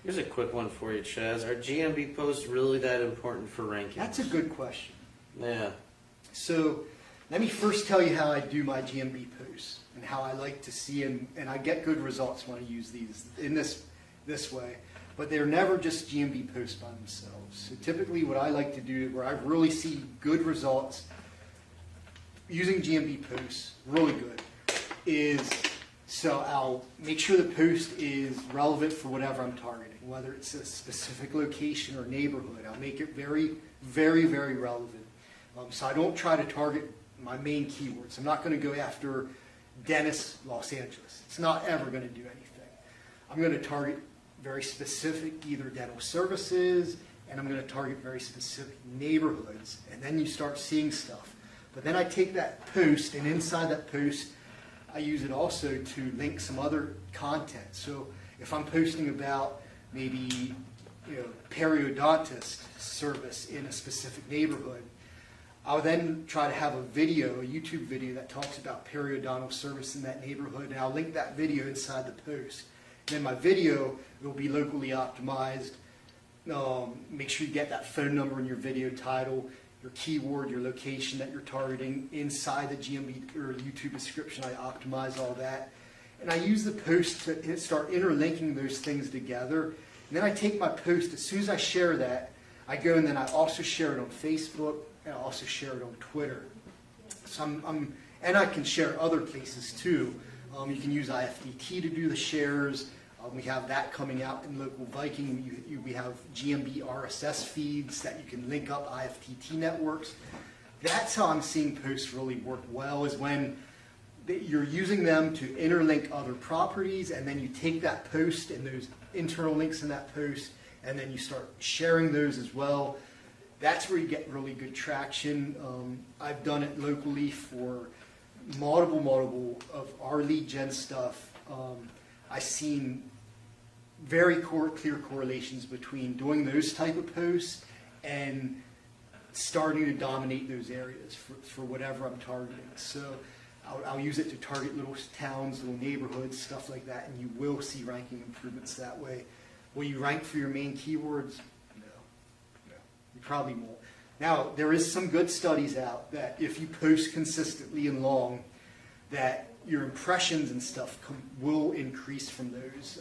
Here's a quick one for you, Chaz. Are GMB posts really that important for ranking? That's a good question. Yeah. So let me first tell you how I do my GMB posts and how I like to see them, and I get good results when I use these in this way. But they're never just GMB posts by themselves. So typically what I like to do, where I really see good results using GMB posts, really good, is so I'll make sure the post is relevant for whatever I'm targeting, whether it's a specific location or neighborhood. I'll make it very, very, very relevant. So I don't try to target my main keywords. I'm not going to go after Dennis, Los Angeles. It's not ever going to do anything. I'm going to target very specific either dental services, and I'm going to target very specific neighborhoods, and then you start seeing stuff. But then I take that post, and inside that post, I use it also to link some other content. So if I'm posting about maybe periodontist service in a specific neighborhood, I'll then try to have a video, a YouTube video that talks about periodontal service in that neighborhood, and I'll link that video inside the post. And then my video will be locally optimized. Make sure you get that phone number in your video title, your keyword, your location that you're targeting. Inside the GMB or YouTube description, I optimize all that. And I use the post to start interlinking those things together. And then I take my post, as soon as I share that, I go and then I also share it on Facebook, and I also share it on Twitter. So and I can share other places too. You can use IFTT to do the shares. We have that coming out in Local Viking. We have GMB RSS feeds that you can link up IFTT networks. That's how I'm seeing posts really work well, is when you're using them to interlink other properties, and then you take that post and those internal links in that post, and then you start sharing those as well. That's where you get really good traction. I've done it locally for multiple of our lead gen stuff. I've seen very clear correlations between doing those type of posts and starting to dominate those areas for whatever I'm targeting. So I'll use it to target little towns, little neighborhoods, stuff like that, and you will see ranking improvements that way. Will you rank for your main keywords? No, you probably won't. Now, there is some good studies out that if you post consistently and long, that your impressions and stuff will increase from those.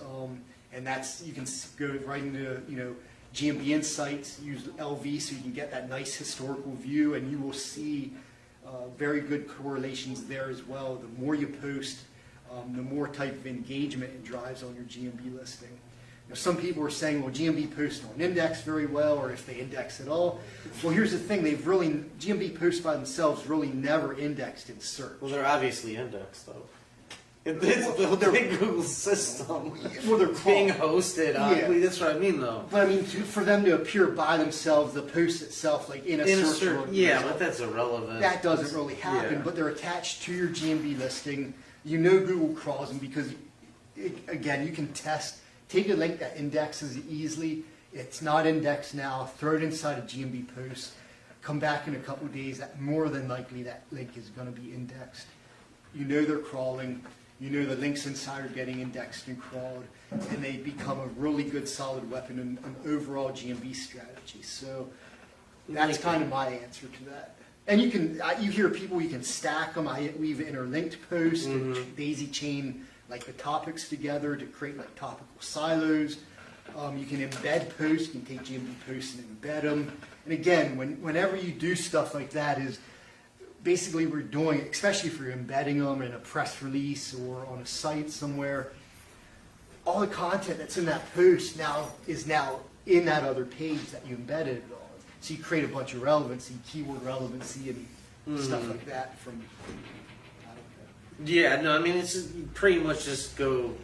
And that's, you can go right into GMB Insights, use LV so you can get that nice historical view, and you will see very good correlations there as well. The more you post, the more type of engagement it drives on your GMB listing. Some people are saying, well, GMB posts don't index very well, or if they index at all. Well, here's the thing, GMB posts by themselves really never indexed in search. Well, they're obviously indexed, though. It's built in Google system. Well, they're being hosted. Yeah. That's what I mean, though. But I mean, for them to appear by themselves, the post itself, like in a search. Yeah, but that's irrelevant. That doesn't really happen, Yeah. but they're attached to your GMB listing. Google crawls them because, again, you can test. Take a link that indexes easily. It's not indexed now. Throw it inside a GMB post. Come back in a couple of days. More than likely, that link is going to be indexed. They're crawling. The links inside are getting indexed and crawled, and they become a really good, solid weapon in an overall GMB strategy. So that's kind of my answer to that. And you hear people, you can stack them. We've interlinked posts, and daisy chain like the topics together to create like topical silos. You can embed posts. You can take GMB posts and embed them. And again, whenever you do stuff like that, is basically we're doing, especially if you're embedding them in a press release or on a site somewhere, all the content that's in that post is now in that other page that you embedded it on. So you create a bunch of relevancy, keyword relevancy, and stuff like that from. Yeah, no, I mean, it's pretty much just go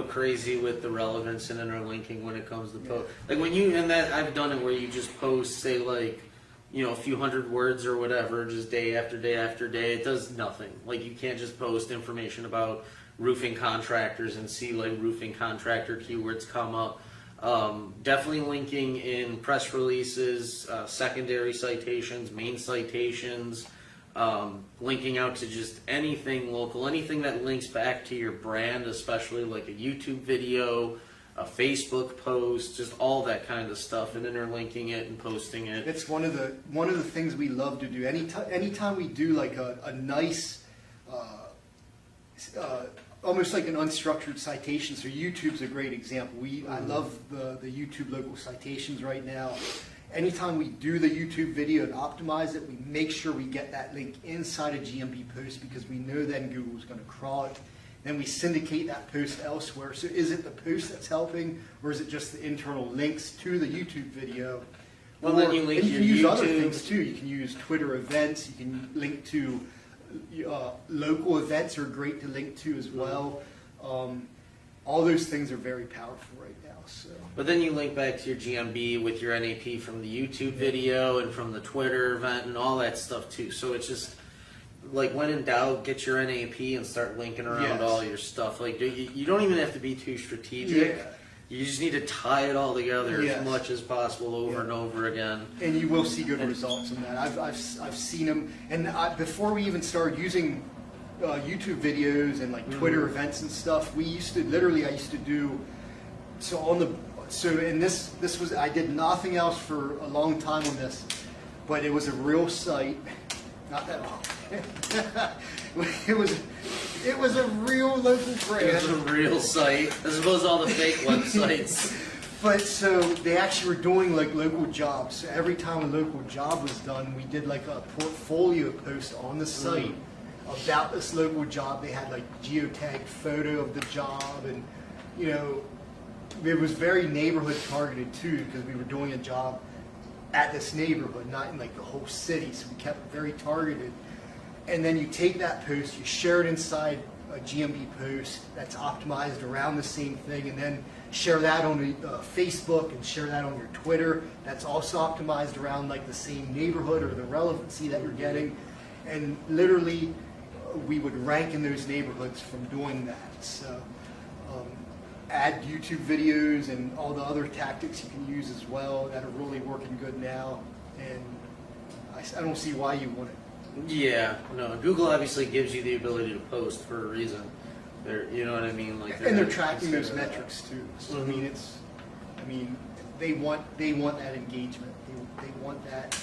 crazy with the relevance and interlinking when it comes to post. Like I've done it where you just post, say, like, a few hundred words or whatever, just day after day after day. It does nothing. Like, you can't just post information about roofing contractors and see, like, roofing contractor keywords come up. Definitely linking in press releases, secondary citations, main citations, linking out to just anything local, anything that links back to your brand, especially like a YouTube video, Yeah. a Facebook post, just all that kind of stuff, and interlinking it and posting it. It's one of the things we love to do. Anytime we do like a nice, almost like an unstructured citation. So YouTube's a great example. I love the YouTube local citations right now. Anytime we do the YouTube video and optimize it, we make sure we get that link inside a GMB post, because we know then Google's going to crawl it. Then we syndicate that post elsewhere. So is it the post that's helping, or is it just the internal links to the YouTube video? Well, then you link and your can use other YouTube. things too. You can use Twitter events. You can link to local events are great to link to as well. All those things are very powerful right now. So. But then you link back to your GMB with your NAP from the YouTube video and from the Twitter event and all that stuff too. So it's just like, when in doubt, get your NAP and start linking around Yes. all your stuff. Like, you don't even have to be too strategic. Yeah. You just need to tie it all together Yes. as much as possible over and over again. And you will see good results from that. I've seen them. And before we even started using YouTube videos and like Twitter events and stuff, I used to do, and this was, I did nothing else for a long time on this, but it was a real site, not that long. It was a real local brand. It's a real site, as opposed to all the fake websites. But so they actually were doing like local jobs. So every time a local job was done, we did like a portfolio post on the site about this local job. They had like geotagged photo of the job, and you know, it was very neighborhood targeted too, because we were doing a job at this neighborhood, not in like the whole city. So we kept it very targeted. And then you take that post, you share it inside a GMB post that's optimized around the same thing, and then share that on Facebook and share that on your Twitter. That's also optimized around like the same neighborhood or the relevancy that you're getting. And literally, we would rank in those neighborhoods from doing that. So add YouTube videos and all the other tactics you can use as well that are really working good now. And I don't see why you wouldn't. Yeah, no. Google obviously gives you the ability to post for a reason. You know what I mean? Like, And they're tracking those metrics too. So I mean, they want that engagement. They want that